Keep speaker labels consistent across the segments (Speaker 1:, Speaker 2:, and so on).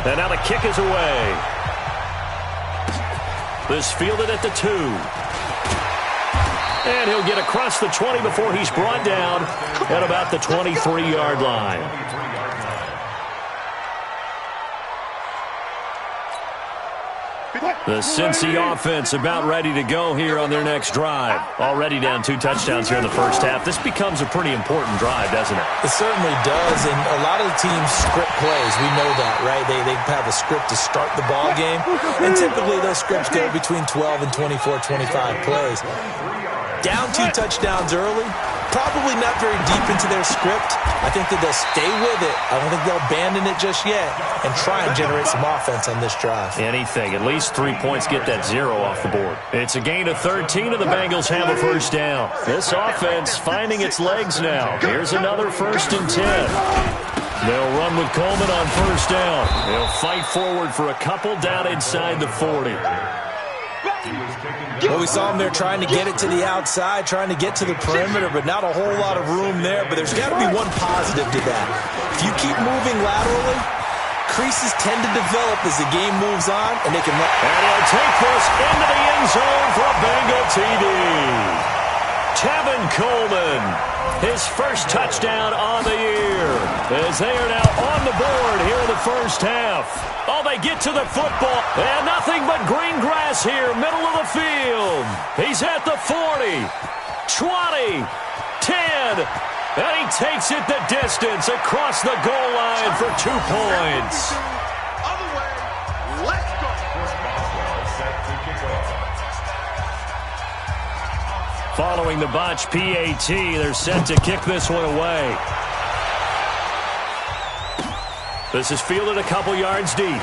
Speaker 1: And now the kick is away. This fielded at the 2. And he'll get across the 20 before he's brought down at about the 23-yard line. The Cincy offense about ready to go here on their next drive. Already down 2 touchdowns here in the first half. This becomes a pretty important drive, doesn't it?
Speaker 2: It certainly does, and a lot of the teams script plays. We know that, right? They have a script to start the ball game, and typically those scripts go between 12 and 24, 25 plays. Down 2 touchdowns early, probably not very deep into their script. I think that they'll stay with it. I don't think they'll abandon it just yet and try and generate some offense on this drive.
Speaker 1: Anything. At least 3 points get that 0 off the board. It's a gain of 13, and the Bengals have a first down. This offense finding its legs now. Here's another 1st and 10. They'll run with Coleman on first down. They'll fight forward for a couple down inside the 40.
Speaker 2: Well, we saw him there trying to get it to the outside, trying to get to the perimeter, but not a whole lot of room there. But there's got to be one positive to that. If you keep moving laterally, creases tend to develop as the game moves on, and they can run.
Speaker 1: And he'll take this into the end zone for a Bengal TD. Tevin Coleman, his first touchdown on the year, as they are now on the board here in the first half. Oh, they get to the football, and nothing but green grass here, middle of the field. He's at the 40, 20, 10, and he takes it the distance across the goal line for 2 points.
Speaker 3: Other way, let's go.
Speaker 1: Following the botch PAT, they're set to kick this one away. This is fielded a couple yards deep.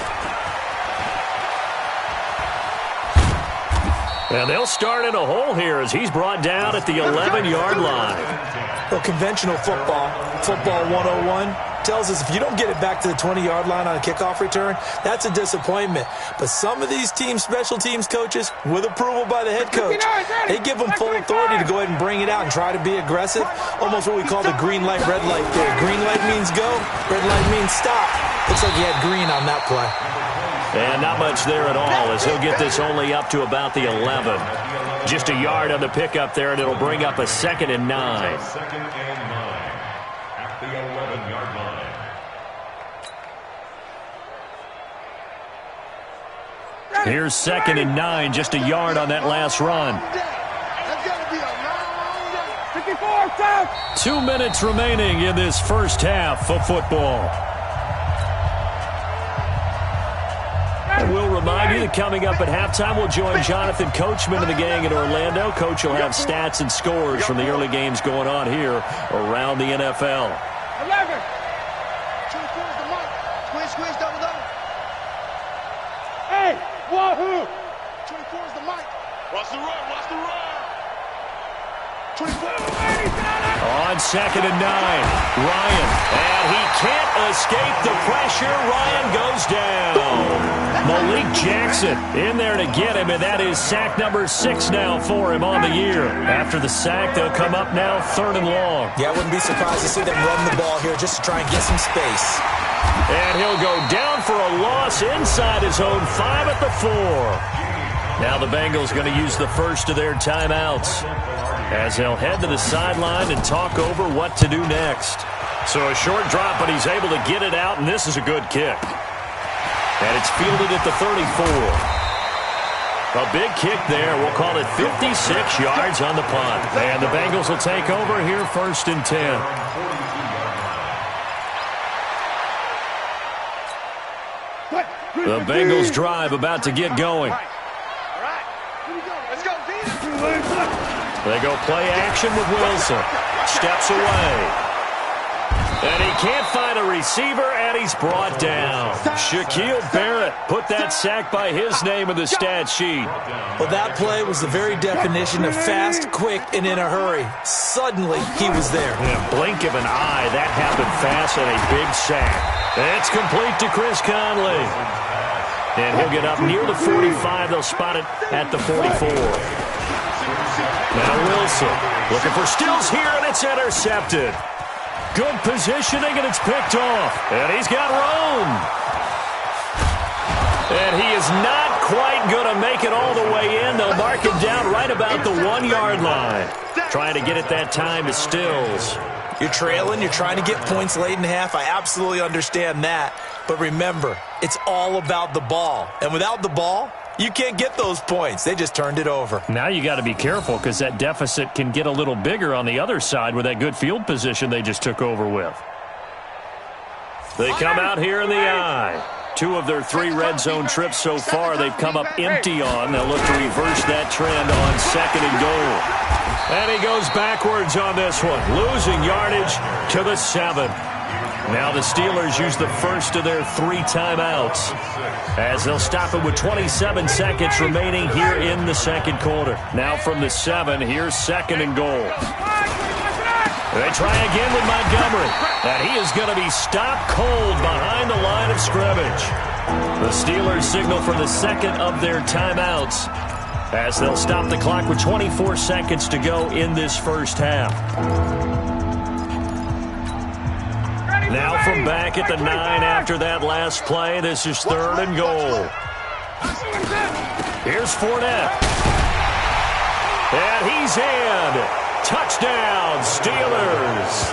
Speaker 1: And they'll start in a hole here as he's brought down at the 11-yard line.
Speaker 2: Well, conventional football 101, tells us if you don't get it back to the 20-yard line on a kickoff return, that's a disappointment. But some of these teams, special teams coaches, with approval by the head coach, they give them full authority to go ahead and bring it out and try to be aggressive. Almost what we call the green light, red light theory. Green light means go, red light means stop. Looks like he had green on that play.
Speaker 1: And not much there at all, as he'll get this only up to about the 11. Just a yard on the pickup there, and it'll bring up a 2nd and 9.
Speaker 4: Second and 9 at the 11-yard line.
Speaker 1: Here's 2nd and 9, just a yard on that last run. 2 minutes remaining in this first half of football. And we'll remind you that coming up at halftime, we'll join Jonathan Coachman and the gang in Orlando. Coach will have stats and scores from the early games going on here around the NFL.
Speaker 3: 11. 24 is the mark. Squeeze, double. Hey, wahoo! 24 is the mic. Watch the run. 24.
Speaker 1: On 2nd and 9, Ryan. And he can't escape the pressure. Ryan goes down. Malik Jackson in there to get him, and that is sack number 6 now for him on the year. After the sack, they'll come up now 3rd and long.
Speaker 2: Yeah, I wouldn't be surprised to see them run the ball here just to try and get some space.
Speaker 1: And he'll go down for a loss inside his own 5 at the 4. Now the Bengals going to use the first of their timeouts as they'll head to the sideline and talk over what to do next. So a short drop, but he's able to get it out, and this is a good kick. And it's fielded at the 34. A big kick there. We'll call it 56 yards on the punt. And the Bengals will take over here 1st and 10. The Bengals drive about to get going. They go play action with Wilson. Steps away. And he can't find a receiver, and he's brought down. Shaquille Barrett put that sack by his name in the stat sheet.
Speaker 2: Well, that play was the very definition of fast, quick, and in a hurry. Suddenly, he was there.
Speaker 1: In a blink of an eye, that happened fast, and a big sack. It's complete to Chris Conley. And he'll get up near the 45. They'll spot it at the 44. Now Wilson looking for Stills here, and it's intercepted. Good positioning, and it's picked off. And he's got room. And he is not quite going to make it all the way in. They'll mark him down right about the 1-yard line. Trying to get it that time to Stills.
Speaker 2: You're trailing. You're trying to get points late in half. I absolutely understand that. But remember, it's all about the ball. And without the ball, you can't get those points. They just turned it over.
Speaker 1: Now you got to be careful because that deficit can get a little bigger on the other side with that good field position they just took over with. They come out here in the eye. 2 of their 3 red zone trips so far they've come up empty on. They'll look to reverse that trend on 2nd and goal. And he goes backwards on this one, losing yardage to the 7. Now the Steelers use the first of their 3 timeouts as they'll stop it with 27 seconds remaining here in the 2nd quarter. Now from the 7, here's 2nd and goal. They try again with Montgomery, and he is going to be stopped cold behind the line of scrimmage. The Steelers signal for the 2nd of their timeouts as they'll stop the clock with 24 seconds to go in this first half. Now from back at the 9 after that last play, this is 3rd and goal. Here's Fournette. And he's in. Touchdown, Steelers.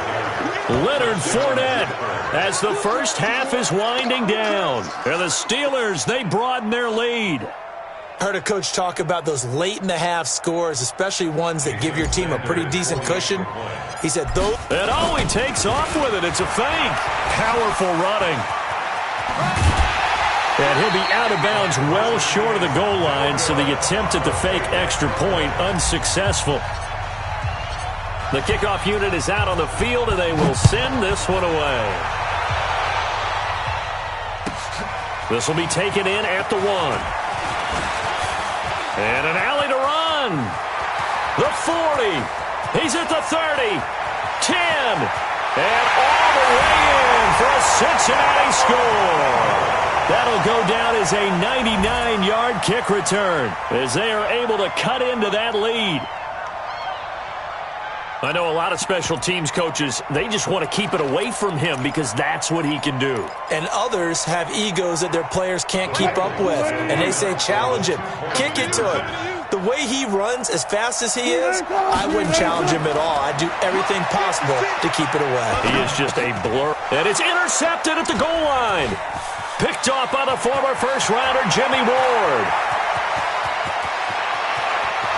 Speaker 1: Leonard Fournette as the first half is winding down. And the Steelers, they broaden their lead.
Speaker 2: I heard a coach talk about those late-in-the-half scores, especially ones that give your team a pretty decent cushion. He said, those...
Speaker 1: And he takes off with it. It's a fake. Powerful running. And he'll be out of bounds well short of the goal line, so the attempt at the fake extra point unsuccessful. The kickoff unit is out on the field, and they will send this one away. This will be taken in at the 1. And an alley to run. The 40. He's at the 30. 10. And all the way in for a Cincinnati score. That'll go down as a 99-yard kick return as they are able to cut into that lead. I know a lot of special teams coaches, they just want to keep it away from him because that's what he can do.
Speaker 2: And others have egos that their players can't keep up with. And they say, challenge him, kick it to him. The way he runs as fast as he is, I wouldn't challenge him at all. I'd do everything possible to keep it away.
Speaker 1: He is just a blur. And it's intercepted at the goal line. Picked off by the former first-rounder Jimmy Ward.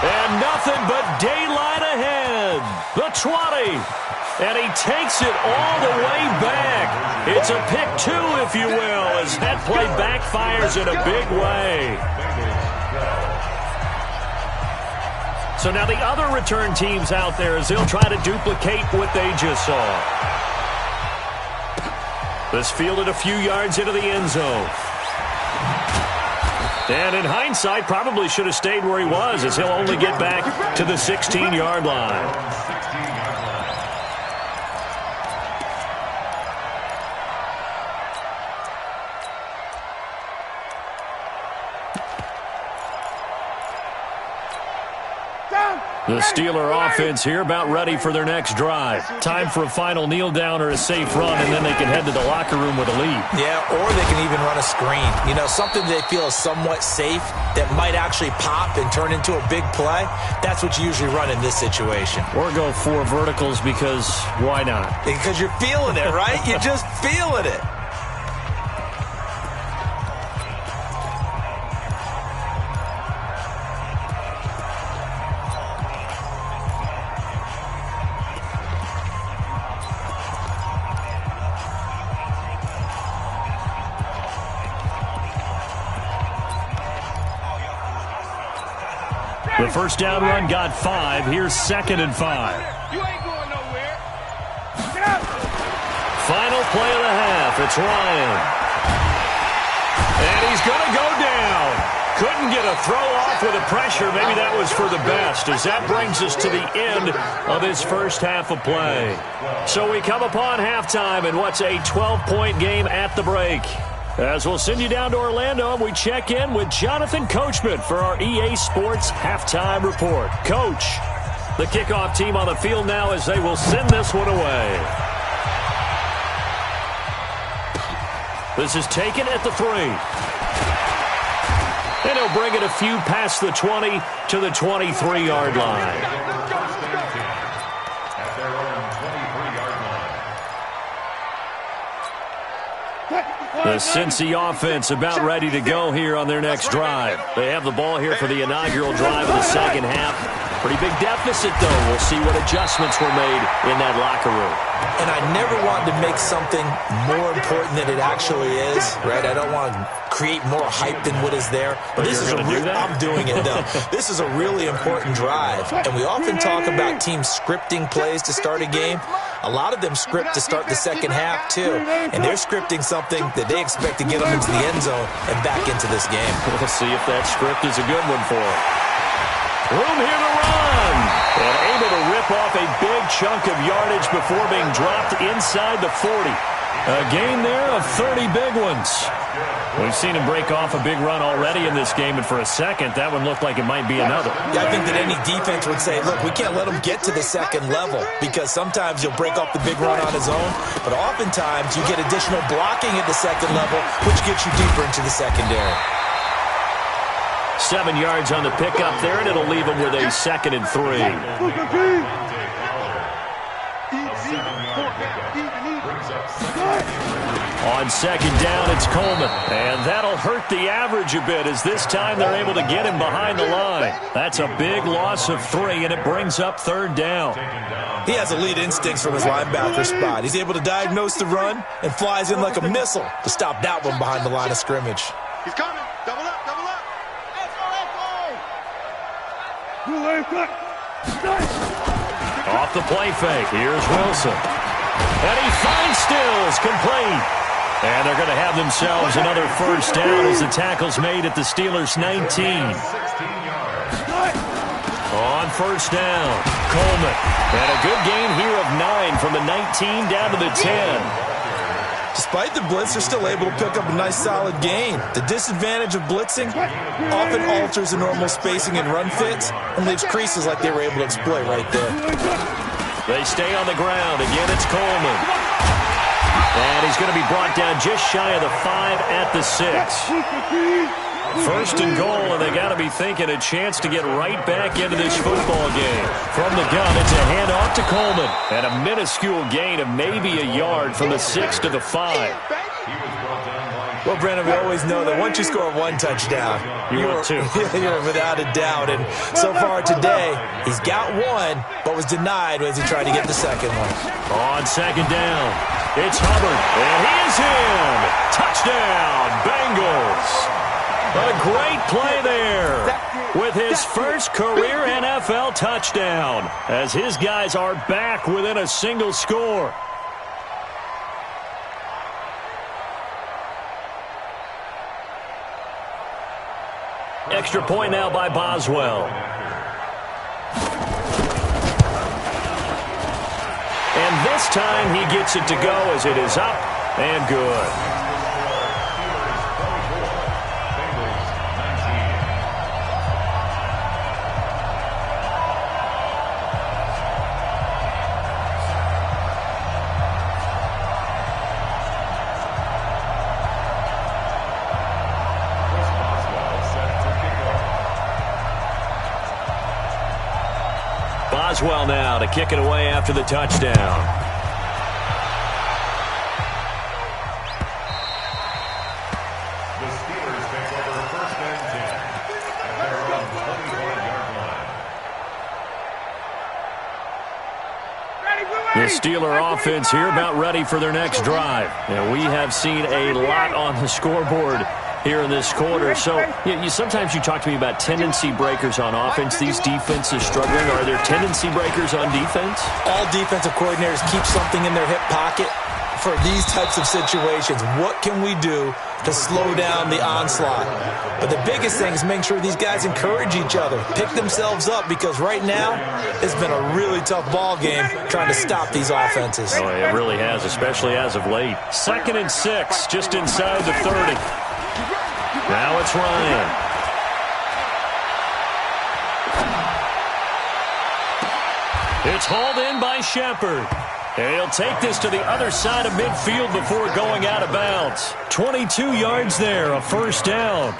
Speaker 1: And nothing but daylight ahead. The 20. And he takes it all the way back. It's a pick 2, if you will, as that play backfires in a big way. So now the other return teams out there as they'll try to duplicate what they just saw. This fielded a few yards into the end zone. And in hindsight, probably should have stayed where he was as he'll only get back to the 16-yard line. The Steeler offense here about ready for their next drive. Time for a final kneel down or a safe run, and then they can head to the locker room with a lead.
Speaker 2: Yeah, or they can even run a screen. You know, something they feel is somewhat safe that might actually pop and turn into a big play. That's what you usually run in this situation.
Speaker 1: Or go 4 verticals because why not?
Speaker 2: Because you're feeling it, right? You're just feeling it.
Speaker 1: The first down run got 5. Here's 2nd and 5.
Speaker 3: You ain't going nowhere. Get out.
Speaker 1: Final play of the half. It's Ryan. And he's going to go down. Couldn't get a throw off with the pressure. Maybe that was for the best, as that brings us to the end of this first half of play. So we come upon halftime in what's a 12-point game at the break. As we'll send you down to Orlando, and we check in with Jonathan Coachman for our EA Sports Halftime Report. Coach, the kickoff team on the field now as they will send this one away. This is taken at the 3. And he'll bring it a few past the 20 to the 23-yard line.
Speaker 4: At their own 23-yard line.
Speaker 1: The Cincy offense about ready to go here on their next drive. They have the ball here for the inaugural drive of the second half. Pretty big deficit, though. We'll see what adjustments were made in that locker room.
Speaker 2: And I never want to make something more important than it actually is, right? I don't want to create more hype than what is there. But this is I'm doing it, though. This is a really important drive. And we often talk about teams scripting plays to start a game. A lot of them script to start the second half, too. And they're scripting something that they expect to get them into the end zone and back into this game.
Speaker 1: We'll see if that script is a good one for them. Room here to run. And able to rip off a big chunk of yardage before being dropped inside the 40. A gain there of 30 big ones. We've seen him break off a big run already in this game, and for a second, that one looked like it might be another.
Speaker 2: Yeah, I think that any defense would say, look, we can't let him get to the second level, because sometimes you'll break off the big run on his own, but oftentimes you get additional blocking at the second level, which gets you deeper into the secondary.
Speaker 1: 7 yards on the pickup there, and it'll leave him with a 2nd and 3. On 2nd down, it's Coleman. And that'll hurt the average a bit, as this time they're able to get him behind the line. That's a big loss of 3, and it brings up 3rd down.
Speaker 2: He has elite instincts from his linebacker spot. He's able to diagnose the run and flies in like a missile to stop that one behind the line of scrimmage.
Speaker 3: He's coming. Double up, double up.
Speaker 1: Off the play fake, here's Wilson. And he finds Stills, complete. And they're going to have themselves another 1st down as the tackle's made at the Steelers' 19. On 1st down, Coleman. And a good gain here of 9 from the 19 down to the 10.
Speaker 2: Despite the blitz, they're still able to pick up a nice solid gain. The disadvantage of blitzing often alters the normal spacing and run fits and leaves creases like they were able to exploit right there.
Speaker 1: They stay on the ground. Again, it's Coleman. And he's going to be brought down just shy of the 5 at the 6. 1st and goal, and they got to be thinking a chance to get right back into this football game. From the gun, it's a handoff to Coleman. And a minuscule gain of maybe a yard from the 6 to the 5.
Speaker 2: Well, Brandon, we always know that once you score 1 touchdown, you're 2. You're without a doubt. And so far today, he's got 1, but was denied as he tried to get the 2nd one.
Speaker 1: On 2nd down, it's Hubbard, and he is in. Touchdown, Bengals. A great play there with his first career NFL touchdown as his guys are back within a single score. Extra point now by Boswell. And this time he gets it to go as it is up and good. Boswell now to kick it away after the touchdown.
Speaker 4: The Steelers take over 1st and 10 at their own 25-yard line.
Speaker 1: The Steeler offense here about ready for their next drive. And we have seen a lot on the scoreboard here in this quarter. So sometimes you talk to me about tendency breakers on offense. These defenses struggling. Are there tendency breakers on defense?
Speaker 2: All defensive coordinators keep something in their hip pocket for these types of situations. What can we do to slow down the onslaught? But the biggest thing is making sure these guys encourage each other, pick themselves up, because right now it's been a really tough ball game trying to stop these offenses.
Speaker 1: Oh, it really has, especially as of late. 2nd and 6, just inside the 30. Now it's Ryan. It's hauled in by Shepard. And he'll take this to the other side of midfield before going out of bounds. 22 yards there, a 1st down.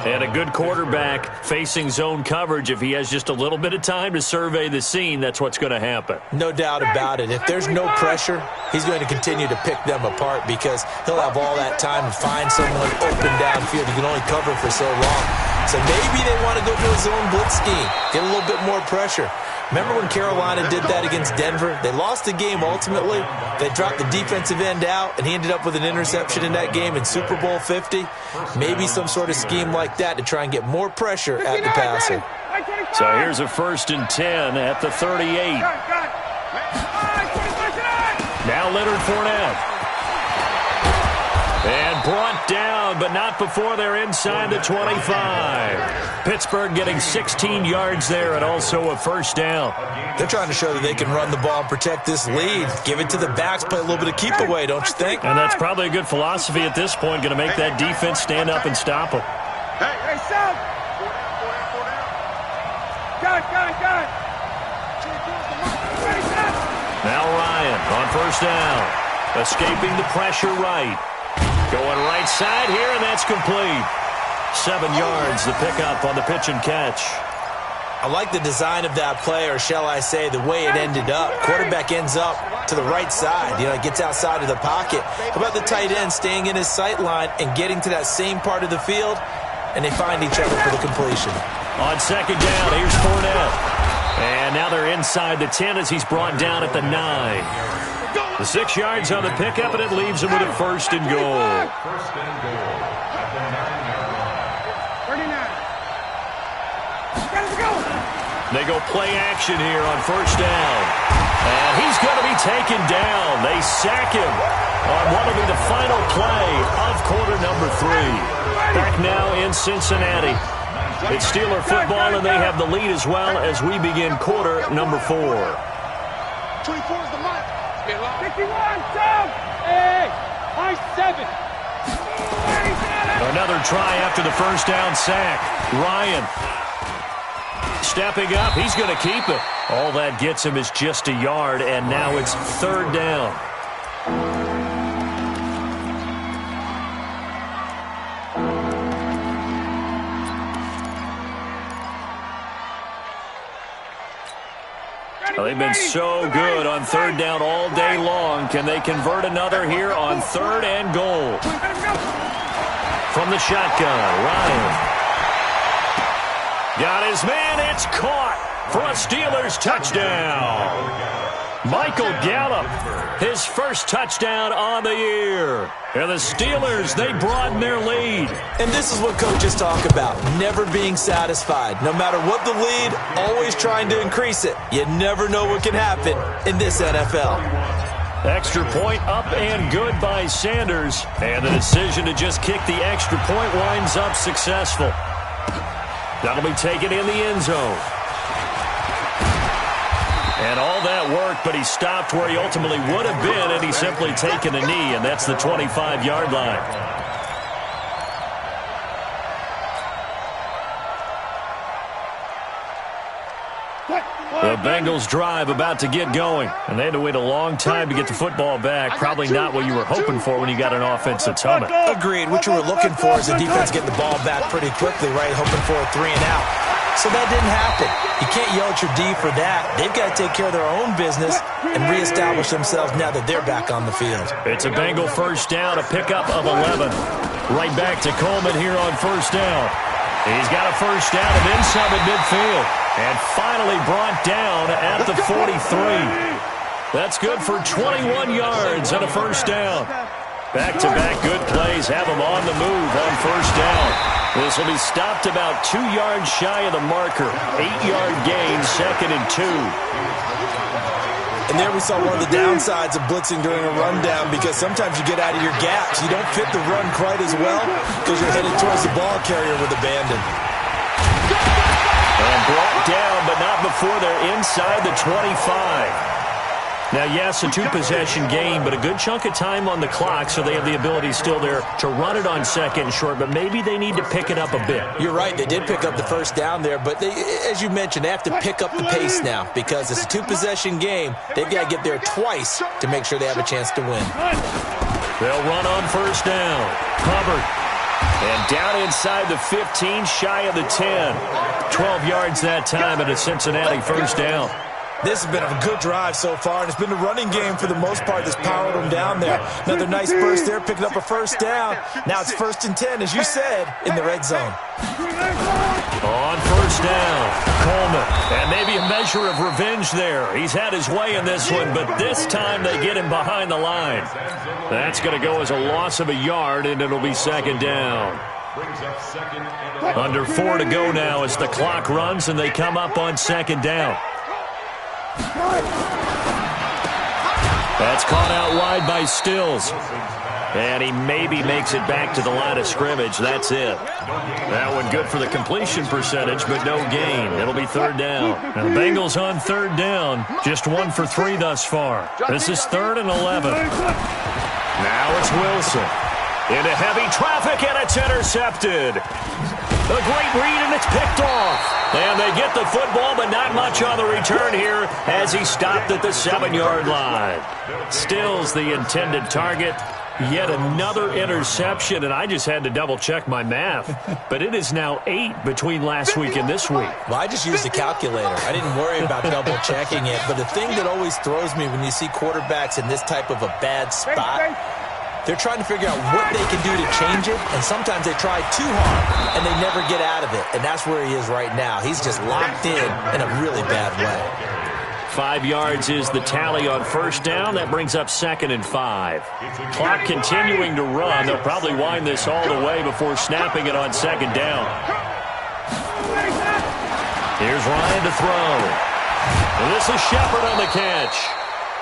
Speaker 1: And a good quarterback facing zone coverage, if he has just a little bit of time to survey the scene, that's what's going to happen.
Speaker 2: No doubt about it. If there's no pressure, he's going to continue to pick them apart because he'll have all that time to find someone open downfield. He can only cover for so long. So maybe they want to go to a zone blitz scheme, get a little bit more pressure. Remember when Carolina did that against Denver? They lost the game ultimately. They dropped the defensive end out, and he ended up with an interception in that game in Super Bowl 50. Maybe some sort of scheme like that to try and get more pressure at the passer.
Speaker 1: So here's a 1st and 10 at the 38. Now Leonard Fournette. And brought down, but not before they're inside the 25. Pittsburgh getting 16 yards there and also a 1st down.
Speaker 2: They're trying to show that they can run the ball and protect this lead. Give it to the backs, play a little bit of keep away, don't you think?
Speaker 1: And that's probably a good philosophy at this point, going to make that defense stand up and stop them.
Speaker 3: Hey, South! Got it!
Speaker 1: Now Ryan on 1st down. Escaping the pressure right. Going right side here, and that's complete. 7 yards, the pickup on the pitch and catch.
Speaker 2: I like the design of that play, or shall I say the way it ended up. Quarterback ends up to the right side. It gets outside of the pocket. How about the tight end staying in his sight line and getting to that same part of the field, and they find each other for the completion.
Speaker 1: On 2nd down, here's Fournette. And now they're inside the 10 as he's brought down at the 9. The 6 yards on the pickup, and it leaves him with a 1st and goal.
Speaker 4: 1st and goal at the 9-yard line.
Speaker 1: They go play action here on 1st down. And he's going to be taken down. They sack him on what will be the final play of quarter number 3. Back now in Cincinnati. It's Steeler football, and they have the lead as well as we begin quarter number 4.
Speaker 3: 24 is the mark.
Speaker 5: 51, down. Hey, high 7.
Speaker 1: Another try after the 1st down sack. Ryan stepping up. He's going to keep it. All that gets him is just a yard, and now it's 3rd down. Well, they've been so good on 3rd down all day long. Can they convert another here on 3rd and goal? From the shotgun, Ryan. Got his man. It's caught for a Steelers touchdown. Michael Gallup, his 1st touchdown on the year. And the Steelers, they broaden their lead.
Speaker 2: And this is what coaches talk about, never being satisfied. No matter what the lead, always trying to increase it. You never know what can happen in this NFL.
Speaker 1: Extra point up and good by Sanders. And the decision to just kick the extra point winds up successful. That'll be taken in the end zone. And all that worked, but he stopped where he ultimately would have been, and he's simply taken a knee, and that's the 25-yard line. The Bengals drive about to get going, and they had to wait a long time to get the football back. Probably not what you were hoping for when you got an offense that's humming.
Speaker 2: Agreed. What you were looking for is the defense getting the ball back pretty quickly, right? Hoping for a 3 and out. So that didn't happen. You can't yell at your D for that. They've got to take care of their own business and reestablish themselves now that they're back on the field.
Speaker 1: It's a Bengal 1st down, a pickup of 11. Right back to Coleman here on 1st down. He's got a 1st down and then some at midfield. And finally brought down at the 43. That's good for 21 yards and a 1st down. Back-to-back good plays have him on the move on 1st down. This will be stopped about 2 yards shy of the marker. 8-yard gain, 2nd and 2.
Speaker 2: And there we saw one of the downsides of blitzing during a rundown, because sometimes you get out of your gaps. You don't fit the run quite as well because you're headed towards the ball carrier with abandon.
Speaker 1: And brought down, but not before they're inside the 25. Now, yes, a 2-possession game, but a good chunk of time on the clock, so they have the ability still there to run it on 2nd and short, but maybe they need to pick it up a bit.
Speaker 2: You're right. They did pick up the 1st down there, but they, as you mentioned, they have to pick up the pace now because it's a 2-possession game. They've got to get there twice to make sure they have a chance to win.
Speaker 1: They'll run on 1st down. Hubbard. And down inside the 15, shy of the 10. 12 yards that time and a Cincinnati first down.
Speaker 2: This has been a good drive so far, and it's been the running game for the most part that's powered them down there. Another nice burst there, picking up a first down. Now it's 1st and 10, as you said, in the red zone.
Speaker 1: On first down, Coleman. And maybe a measure of revenge there. He's had his way in this one, but this time they get him behind the line. That's going to go as a loss of a yard, and it'll be 2nd down. Under 4 to go now as the clock runs, and they come up on 2nd down. That's caught out wide by Stills. And he maybe makes it back to the line of scrimmage. That's it. That one good for the completion percentage, but no gain. It'll be 3rd down. Now the Bengals on 3rd down. Just 1 for 3 thus far. This is 3rd and 11. Now it's Wilson. Into heavy traffic, and it's intercepted. A great read, and it's picked off. And they get the football, but not much on the return here as he stopped at the 7-yard line. Stills the intended target. Yet another interception, and I just had to double-check my math. But it is now 8 between last week and this week.
Speaker 2: Well, I just used a calculator. I didn't worry about double-checking it. But the thing that always throws me when you see quarterbacks in this type of a bad spot, they're trying to figure out what they can do to change it, and sometimes they try too hard, and they never get out of it. And that's where he is right now. He's just locked in a really bad way.
Speaker 1: 5 yards is the tally on first down. That brings up 2nd and 5. Clock continuing to run. They'll probably wind this all the way before snapping it on 2nd down. Here's Ryan to throw. And this is Shepard on the catch.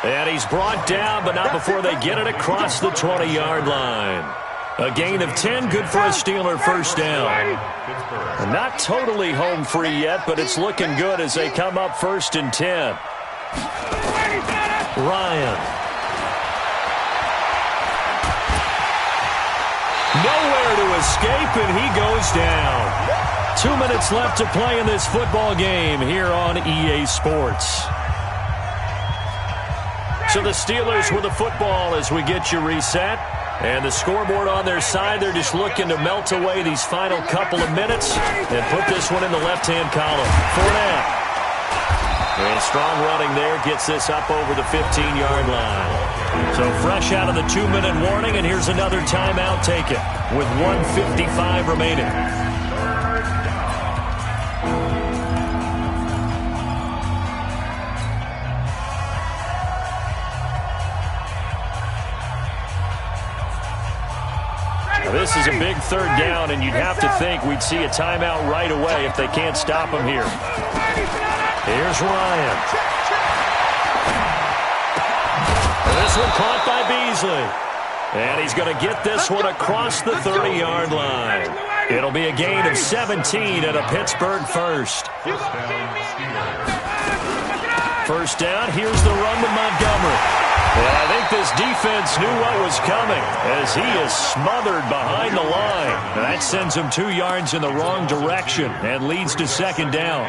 Speaker 1: And he's brought down, but not before they get it across the 20-yard line. A gain of 10, good for a Steeler first down. And not totally home free yet, but it's looking good as they come up 1st and 10. Ryan. Nowhere to escape, and he goes down. 2 minutes left to play in this football game here on EA Sports. So the Steelers with the football as we get you reset. And the scoreboard on their side, they're just looking to melt away these final couple of minutes and put this one in the left-hand column. Fournette. And strong running there gets this up over the 15-yard line. So fresh out of the 2-minute warning, and here's another timeout taken with 1:55 remaining. This is a big 3rd down, and you'd have to think we'd see a timeout right away if they can't stop him here. Here's Ryan. And this one caught by Beasley. And he's going to get this one across the 30-yard line. It'll be a gain of 17 and a Pittsburgh first. First down, here's the run to Montgomery. And I think this defense knew what was coming as he is smothered behind the line. And that sends him 2 yards in the wrong direction and leads to 2nd down.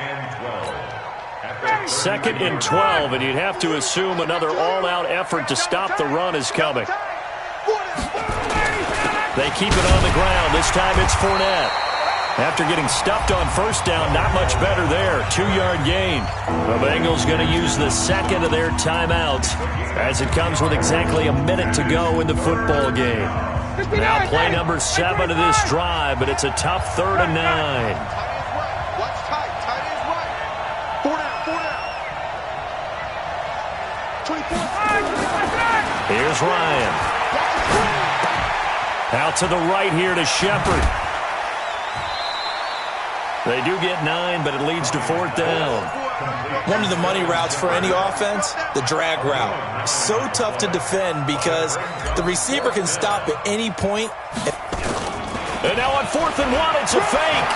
Speaker 1: 2nd and 12, and you'd have to assume another all-out effort to stop the run is coming. They keep it on the ground. This time it's Fournette. After getting stuffed on first down, not much better there. 2-yard gain. The Bengals going to use the 2nd of their timeouts as it comes with exactly a minute to go in the football game. Now play number 7 of this drive, but it's a tough 3rd and 9.
Speaker 3: Watch tight. Tight is right. 4 down. 24.
Speaker 1: Here's Ryan. Out to the right here to Shepard. They do get 9, but it leads to 4th down.
Speaker 2: One of the money routes for any offense, the drag route. So tough to defend because the receiver can stop at any point.
Speaker 1: And now on 4th and 1, it's a fake.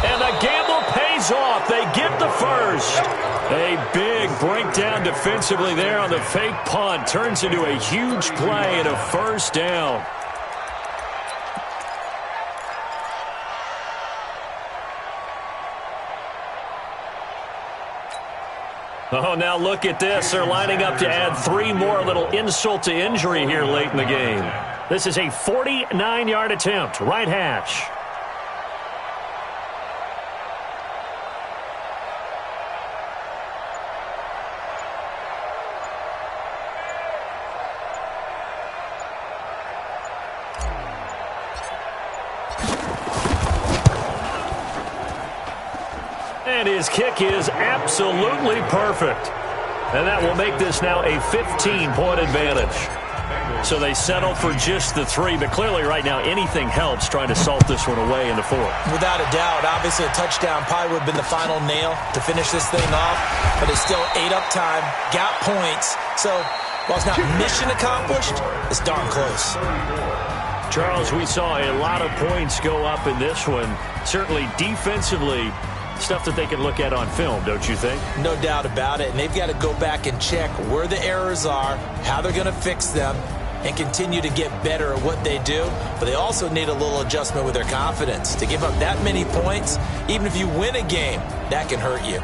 Speaker 1: And the gamble pays off. They get the first. A big breakdown defensively there on the fake punt. Turns into a huge play and a first down. Oh, now look at this. They're lining up to add 3 more, a little insult to injury here late in the game. This is a 49-yard attempt, right hash. And his kick is absolutely perfect. And that will make this now a 15-point advantage. So they settle for just the 3, but clearly right now anything helps trying to salt this one away in the 4th.
Speaker 2: Without a doubt, obviously a touchdown probably would have been the final nail to finish this thing off, but it's still ate up time, got points. So while it's not mission accomplished, it's darn close.
Speaker 1: Charles, we saw a lot of points go up in this one. Certainly defensively, stuff that they can look at on film, don't you think?
Speaker 2: No doubt about it. And they've got to go back and check where the errors are, how they're going to fix them, and continue to get better at what they do. But they also need a little adjustment with their confidence. To give up that many points, even if you win a game, that can hurt you.